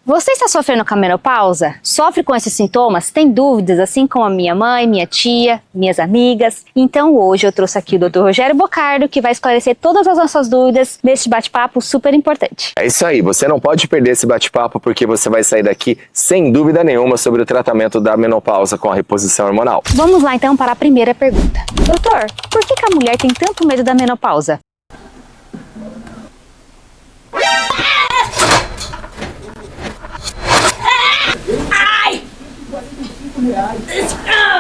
Você está sofrendo com a menopausa? Sofre com esses sintomas? Tem dúvidas, assim como a minha mãe, minha tia, minhas amigas? Então hoje eu trouxe aqui o Dr. Rogério Bocardo, que vai esclarecer todas as nossas dúvidas neste bate-papo super importante. É isso aí, você não pode perder esse bate-papo porque você vai sair daqui sem dúvida nenhuma sobre o tratamento da menopausa com a reposição hormonal. Vamos lá então para a primeira pergunta. Doutor, por que a mulher tem tanto medo da menopausa?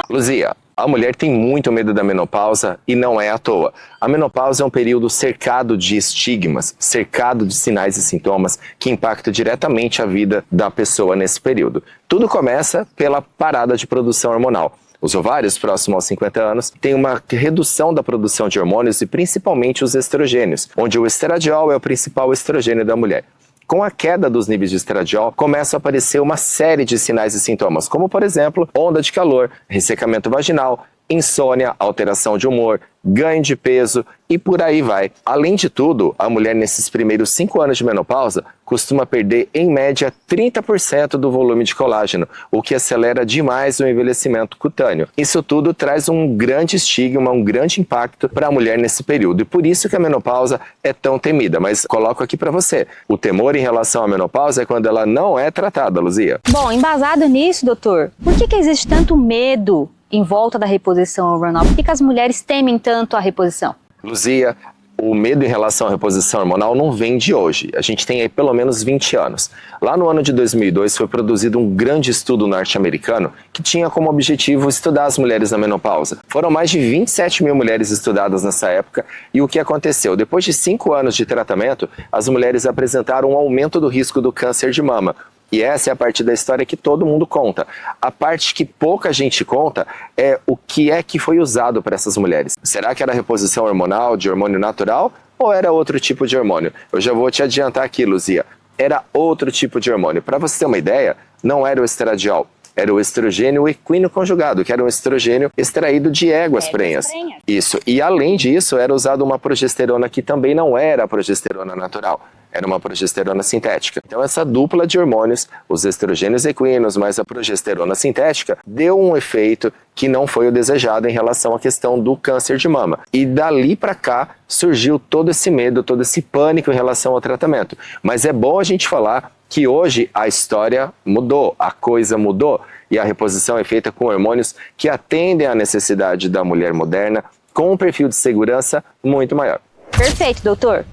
Luzia, a mulher tem muito medo da menopausa e não é à toa. A menopausa é um período cercado de estigmas, cercado de sinais e sintomas que impactam diretamente a vida da pessoa nesse período. Tudo começa pela parada de produção hormonal. Os ovários, próximos aos 50 anos, têm uma redução da produção de hormônios e principalmente os estrogênios, onde o estradiol é o principal estrogênio da mulher. Com a queda dos níveis de estradiol, começa a aparecer uma série de sinais e sintomas, como por exemplo, onda de calor, ressecamento vaginal, insônia, alteração de humor, ganho de peso e por aí vai. Além de tudo, a mulher nesses primeiros 5 anos de menopausa costuma perder em média 30% do volume de colágeno, o que acelera demais o envelhecimento cutâneo. Isso tudo traz um grande estigma, um grande impacto para a mulher nesse período e por isso que a menopausa é tão temida. Mas coloco aqui para você, o temor em relação à menopausa é quando ela não é tratada, Luzia. Bom, embasado nisso, doutor, por que existe tanto medo em volta da reposição hormonal? Por que as mulheres temem tanto a reposição? Luzia, o medo em relação à reposição hormonal não vem de hoje. A gente tem aí pelo menos 20 anos. Lá no ano de 2002 foi produzido um grande estudo norte-americano que tinha como objetivo estudar as mulheres na menopausa. Foram mais de 27 mil mulheres estudadas nessa época e o que aconteceu? Depois de 5 anos de tratamento, as mulheres apresentaram um aumento do risco do câncer de mama. E essa é a parte da história que todo mundo conta. A parte que pouca gente conta é o que é que foi usado para essas mulheres. Será que era reposição hormonal, de hormônio natural, ou era outro tipo de hormônio? Eu já vou te adiantar aqui, Luzia. Era outro tipo de hormônio. Para você ter uma ideia, não era o estradiol. Era o estrogênio equino conjugado, que era um estrogênio extraído de éguas prenhas. Isso. E além disso, era usada uma progesterona que também não era a progesterona natural. Era uma progesterona sintética. Então essa dupla de hormônios, os estrogênios equinos mais a progesterona sintética, deu um efeito que não foi o desejado em relação à questão do câncer de mama. E dali para cá surgiu todo esse medo, todo esse pânico em relação ao tratamento. Mas é bom a gente falar que hoje a história mudou, a coisa mudou e a reposição é feita com hormônios que atendem à necessidade da mulher moderna com um perfil de segurança muito maior. Perfeito, doutor.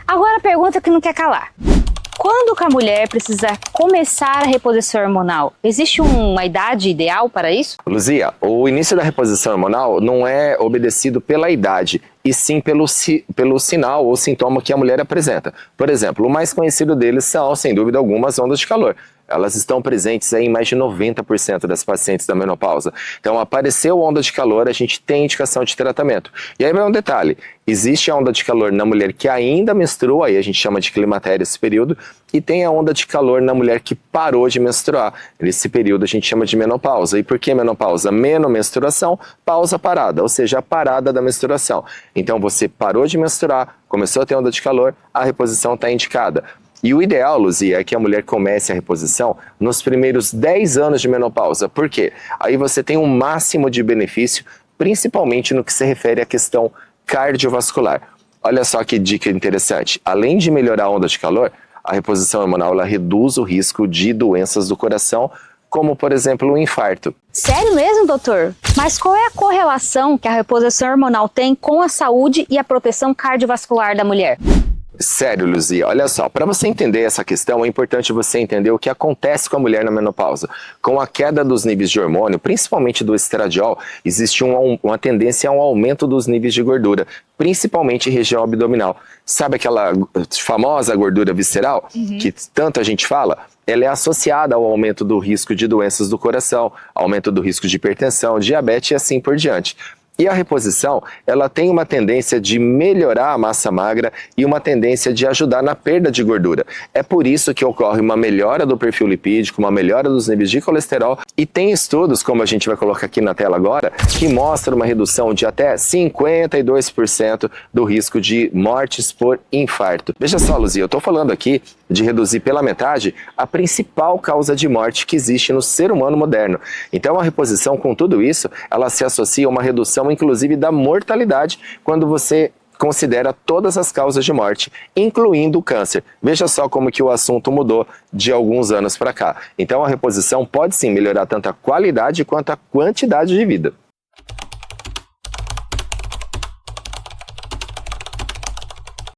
Agora a pergunta que não quer calar. Quando que a mulher precisa começar a reposição hormonal? Existe uma idade ideal para isso? Luzia, o início da reposição hormonal não é obedecido pela idade, e sim pelo sinal ou sintoma que a mulher apresenta. Por exemplo, o mais conhecido deles são, sem dúvida alguma, as ondas de calor. Elas estão presentes aí em mais de 90% das pacientes da menopausa. Então, apareceu onda de calor, a gente tem indicação de tratamento. E aí vai um detalhe, existe a onda de calor na mulher que ainda menstrua, aí a gente chama de climatério esse período, e tem a onda de calor na mulher que parou de menstruar. Nesse período a gente chama de menopausa. E por que menopausa? Menomenstruação, pausa parada, ou seja, a parada da menstruação. Então você parou de menstruar, começou a ter onda de calor, a reposição está indicada. E o ideal, Luzia, é que a mulher comece a reposição nos primeiros 10 anos de menopausa. Por quê? Aí você tem um máximo de benefício, principalmente no que se refere à questão cardiovascular. Olha só que dica interessante. Além de melhorar a onda de calor, a reposição hormonal ela reduz o risco de doenças do coração, como, por exemplo, o infarto. Sério mesmo, doutor? Mas qual é a correlação que a reposição hormonal tem com a saúde e a proteção cardiovascular da mulher? Sério, Luzia, olha só, para você entender essa questão, é importante você entender o que acontece com a mulher na menopausa. Com a queda dos níveis de hormônio, principalmente do estradiol, existe uma tendência a um aumento dos níveis de gordura, principalmente em região abdominal. Sabe aquela famosa gordura visceral, que tanto a gente fala? Ela é associada ao aumento do risco de doenças do coração, aumento do risco de hipertensão, diabetes e assim por diante. E a reposição, ela tem uma tendência de melhorar a massa magra e uma tendência de ajudar na perda de gordura. É por isso que ocorre uma melhora do perfil lipídico, uma melhora dos níveis de colesterol, e tem estudos, como a gente vai colocar aqui na tela agora, que mostram uma redução de até 52% do risco de mortes por infarto. Veja só, Luzia, eu estou falando aqui de reduzir pela metade a principal causa de morte que existe no ser humano moderno. Então a reposição, com tudo isso, ela se associa a uma redução inclusive da mortalidade quando você considera todas as causas de morte, incluindo o câncer. Veja só como que o assunto mudou de alguns anos para cá. Então a reposição pode sim melhorar tanto a qualidade quanto a quantidade de vida.